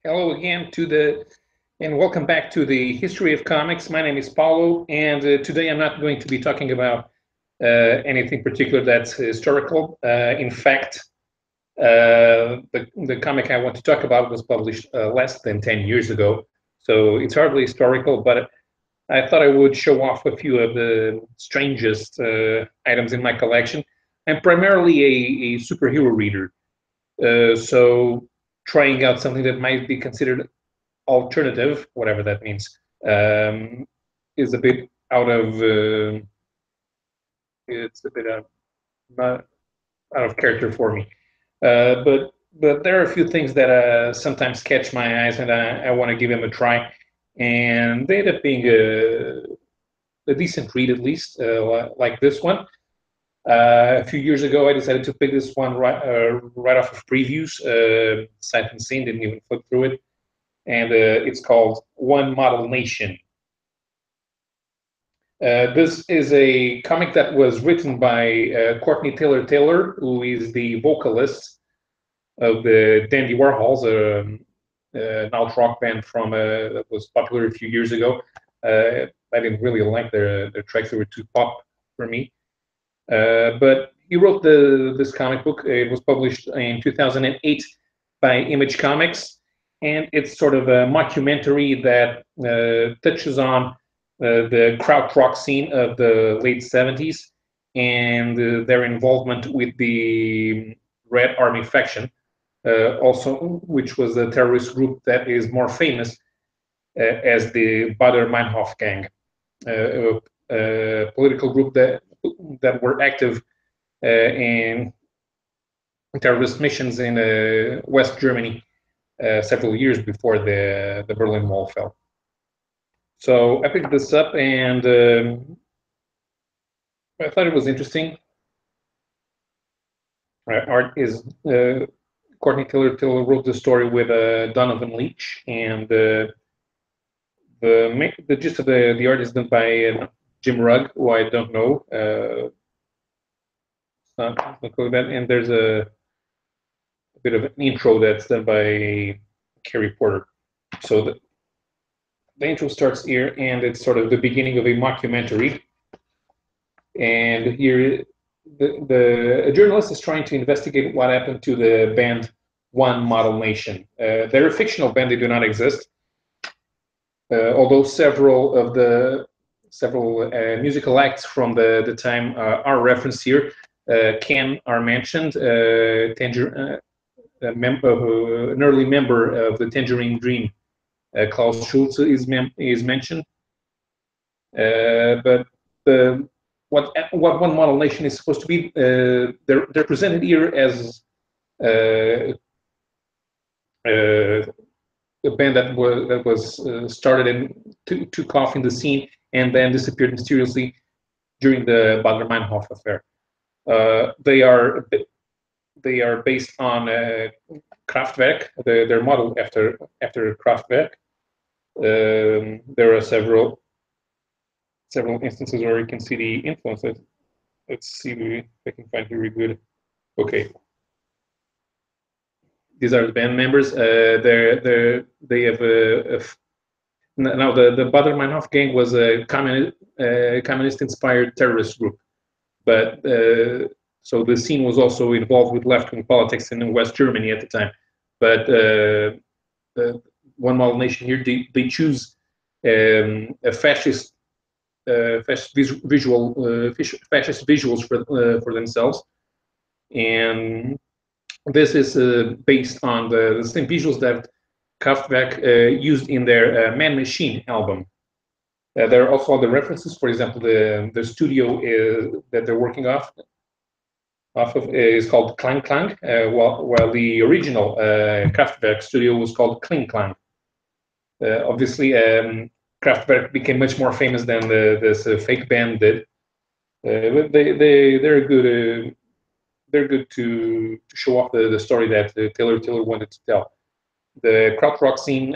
Hello again and welcome back to the History of Comics. My name is Paulo, and today I'm not going to be talking about anything particular that's historical. In fact, the comic I want to talk about was published less than 10 years ago, so it's hardly historical, but I thought I would show off a few of the strangest items in my collection. I'm primarily a superhero reader, so trying out something that might be considered alternative, whatever that means, is a bit out of it's a bit not out of character for me. But there are a few things that sometimes catch my eyes, and I want to give them a try. And they end up being a decent read, at least, like this one. A few years ago, I decided to pick this one right off of previews, sight unseen, didn't even flip through it, and it's called One Model Nation. This is a comic that was written by Courtney Taylor-Taylor, who is the vocalist of the Dandy Warhols, an alt rock band from that was popular a few years ago. I didn't really like their tracks; they were too pop for me. But he wrote this comic book. It was published in 2008 by Image Comics, and it's sort of a mockumentary that touches on the krautrock scene of the late 70s and their involvement with the Red Army faction, also, which was a terrorist group that is more famous as the Baader-Meinhof Gang, a political group that were active in terrorist missions in West Germany several years before the Berlin Wall fell. So I picked this up, and I thought it was interesting. Art is Courtney Taylor wrote the story with Donovan Leitch, and the gist of the art is done by Jim Rugg, who I don't know. And there's a bit of an intro that's done by Kerry Porter. So the intro starts here, and it's sort of the beginning of a mockumentary. And here, a journalist is trying to investigate what happened to the band One Model Nation. They're a fictional band; they do not exist. Although several musical acts from the time are referenced here. Ken are mentioned. An early member of the Tangerine Dream, Klaus Schulze, is mentioned. But what One Model Nation is supposed to be, they're presented here as a band that was started and took off in the scene and then disappeared mysteriously during the Baader-Meinhof affair. They are based on Kraftwerk. They're modeled after Kraftwerk. There are several instances where you can see the influences. Let's see if I can find here good. Okay. These are the band members. They have now the Baader-Meinhof Gang was a communist-inspired terrorist group, but so the scene was also involved with left-wing politics in West Germany at the time. But One Model Nation here, they choose a fascist visuals for themselves, and this is based on the same visuals that Kraftwerk used in their Man Machine album. There are also other references. For example, the studio that they're working off of is called Klang Klang, while the original Kraftwerk studio was called Kling Klang. Obviously, Kraftwerk became much more famous than this fake band did. But they're good. They're good to show off the story that Taylor wanted to tell. The krautrock scene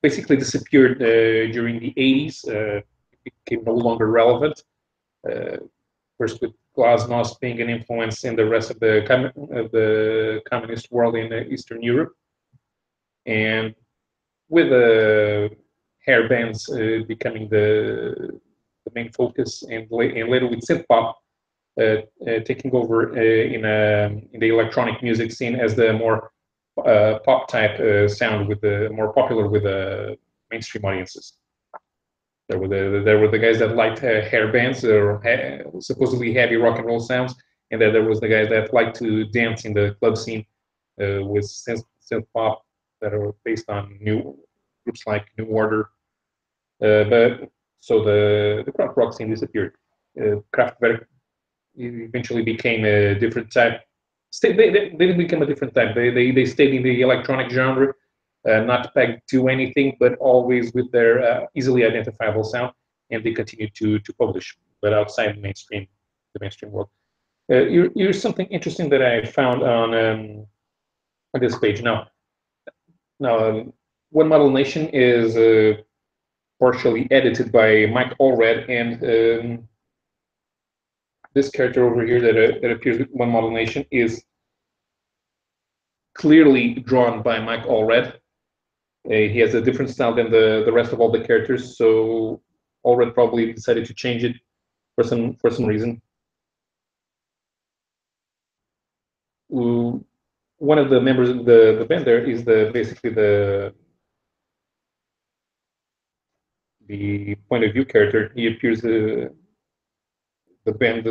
basically disappeared during the 80s. It became no longer relevant. First with Glasnost being an influence in the rest of the communist world in Eastern Europe. and with hair bands becoming the main focus, and later with synth pop taking over in the electronic music scene as the more pop type sound, with the more popular with mainstream audiences. There were the guys that liked hair bands or supposedly heavy rock and roll sounds, and then there was the guys that liked to dance in the club scene with synth pop that are based on new groups like New Order. But so the krautrock scene disappeared. Kraftwerk eventually became a different type. They didn't become a different type. They stayed in the electronic genre, not pegged to anything, but always with their easily identifiable sound, and they continued to publish, but outside the mainstream world. Here's something interesting that I found on this page. Now, One Model Nation is partially edited by Mike Allred, and this character over here that appears with One Model Nation is clearly drawn by Mike Allred. He has a different style than the rest of all the characters, so Allred probably decided to change it for some reason. One of the members of the band there is basically the point of view character. He appears the band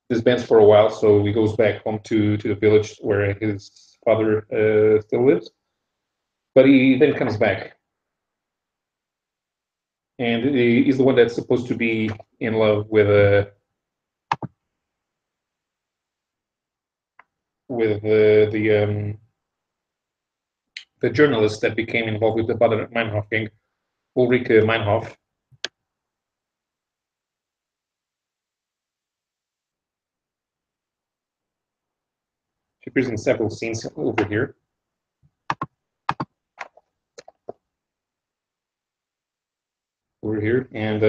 this band's for a while, so he goes back home to the village where his father still lives, but he then comes back, and he's the one that's supposed to be in love with the journalist that became involved with the Baader-Meinhof Gang, Ulrike Meinhof. She appears in several scenes over here. And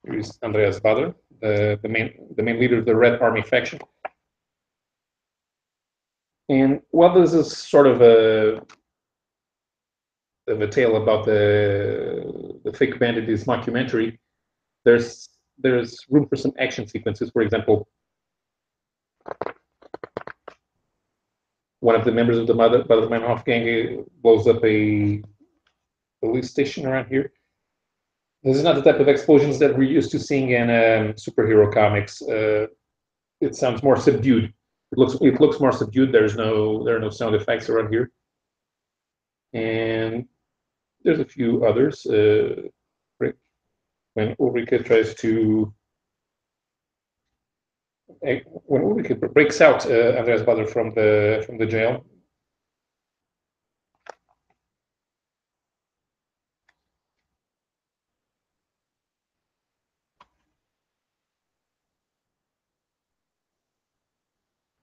here's Andreas Baader, the main leader of the Red Army faction. And while this is sort of a tale about the fake bandit, this mockumentary, there's room for some action sequences. For example, one of the members of the Baader-Meinhof Gang blows up a police station around here. This is not the type of explosions that we're used to seeing in superhero comics. It sounds more subdued. It looks more subdued. There are no sound effects around here, and there's a few others. When Ulrike tries to, when Ulrike breaks out Andreas Baader from the jail.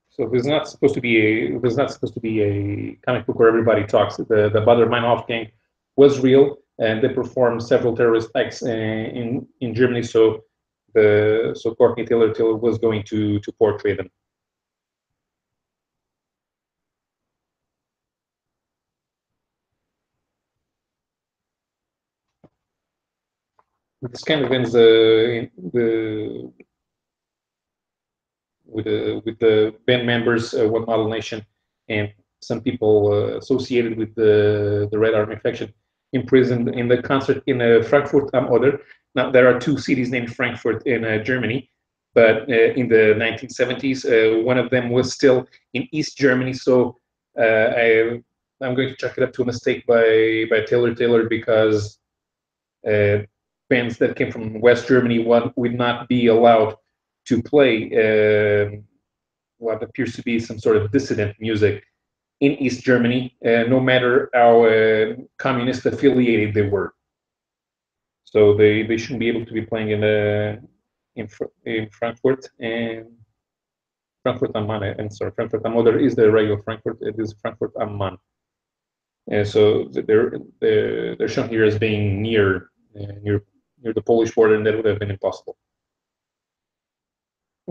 So there's not supposed to be a comic book where everybody talks. The Baader-Meinhof Gang was real, and they performed several terrorist acts in Germany. So Courtney Taylor-Taylor was going to portray them. This kind of ends with the band members, One Model Nation, and some people associated with the Red Army faction imprisoned in the concert in Frankfurt am Oder. Now, there are two cities named Frankfurt in Germany, but in the 1970s, one of them was still in East Germany. So I'm going to chalk it up to a mistake by Taylor-Taylor, because bands that came from West Germany would not be allowed to play what appears to be some sort of dissident music in East Germany, no matter how communist affiliated they were. So they shouldn't be able to be playing in Frankfurt, and Frankfurt am Main. I'm sorry, Frankfurt am Oder is the regular Frankfurt. It is Frankfurt am Main. So they're shown here as being near the Polish border, and that would have been impossible.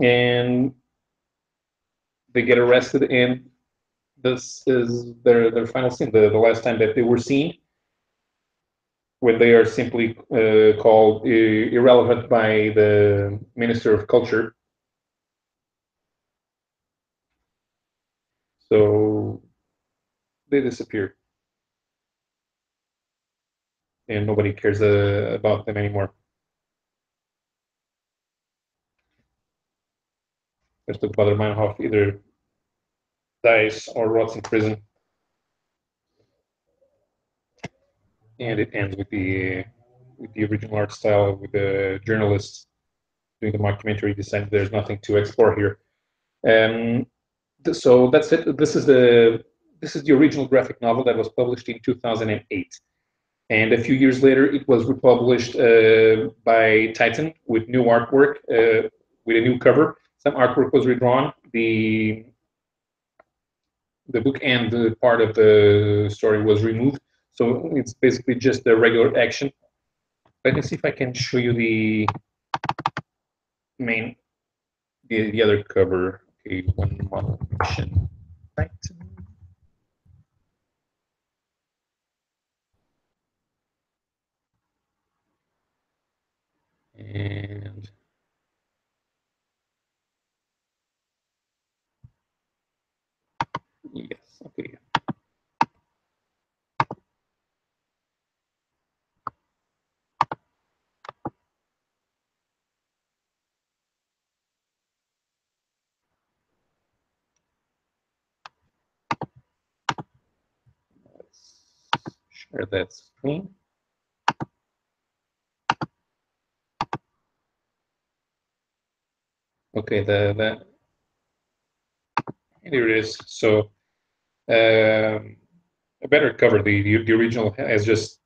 and they get arrested, and this is their final scene, the last time that they were seen, when they are simply called irrelevant by the Minister of Culture. So they disappear, and nobody cares about them anymore. Mr. Baader-Meinhof either dies or rots in prison, and it ends with the original art style, with the journalists doing the mockumentary decided there's nothing to explore here. So that's it. This is the original graphic novel that was published in 2008. And a few years later, it was republished by Titan with new artwork, with a new cover. Some artwork was redrawn. The book and the part of the story was removed. So it's basically just the regular action. Let me see if I can show you the other cover. Okay, one model mission. Right. And yes, okay. Let's share that screen. Okay, here it is. So I better cover the original as just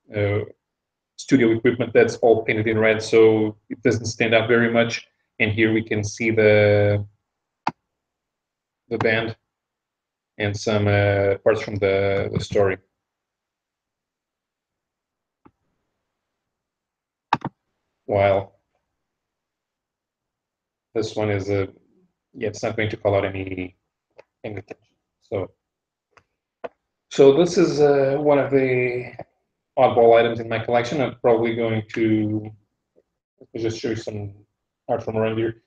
studio equipment that's all painted in red, so it doesn't stand out very much. And here we can see the band and some parts from the story. While this one is yeah, it's not going to call out any attention. So this is one of the oddball items in my collection. I'm probably going to just show you some art from around here.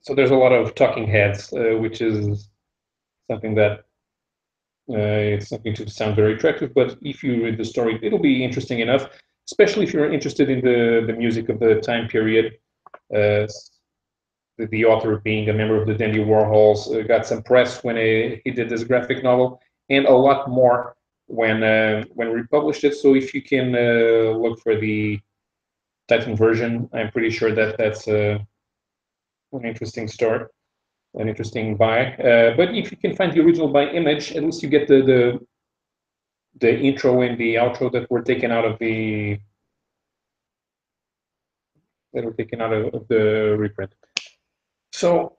So there's a lot of talking heads, which is something that it's something to sound very attractive. But if you read the story, it'll be interesting enough, especially if you're interested in the music of the time period. The author, being a member of the Dandy Warhols, got some press when he did this graphic novel, and a lot more when we published it. So if you can look for the Titan version, I'm pretty sure that that's an interesting start, an interesting buy. But if you can find the original by image, at least you get the intro and the outro that were taken out of the reprint. So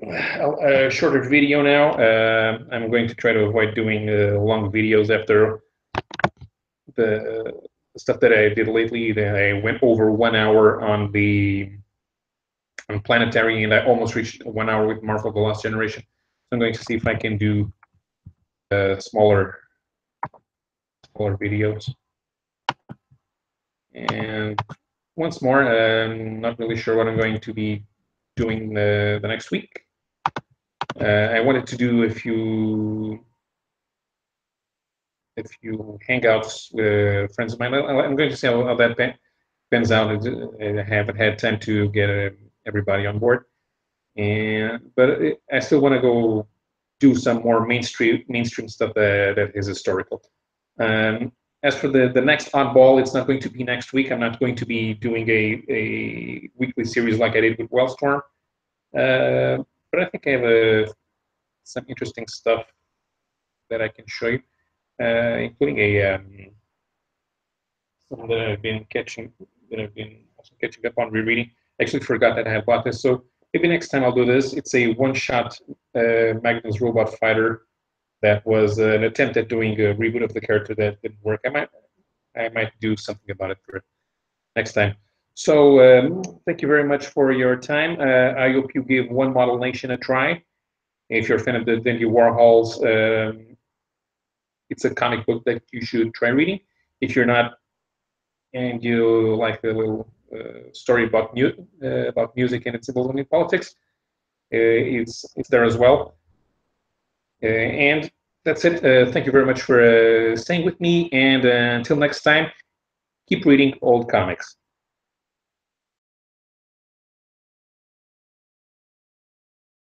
a shorter video now. I'm going to try to avoid doing long videos after the stuff that I did lately. I went over 1 hour on Planetary, and I almost reached 1 hour with Marvel: The Lost Generation. So I'm going to see if I can do smaller videos. And once more, I'm not really sure what I'm going to be doing the next week. I wanted to do a few hangouts with friends of mine. I'm going to see how that pans out. I haven't had time to get everybody on board, but I still want to go do some more mainstream stuff that is historical. As for the next Oddball, it's not going to be next week. I'm not going to be doing a weekly series like I did with Wellstorm, but I think I have some interesting stuff that I can show you, including some that I've been also catching up on rereading. I actually forgot that I had bought this, so maybe next time I'll do this. It's a one-shot Magnus Robot Fighter that was an attempt at doing a reboot of the character that didn't work. I might do something about it for next time. So thank you very much for your time. I hope you give One Model Nation a try. If you're a fan of the Dandy Warhols, it's a comic book that you should try reading. If you're not, and you like a little story about music and its involvement in politics, it's there as well. And that's it. Thank you very much for staying with me. And until next time, keep reading old comics.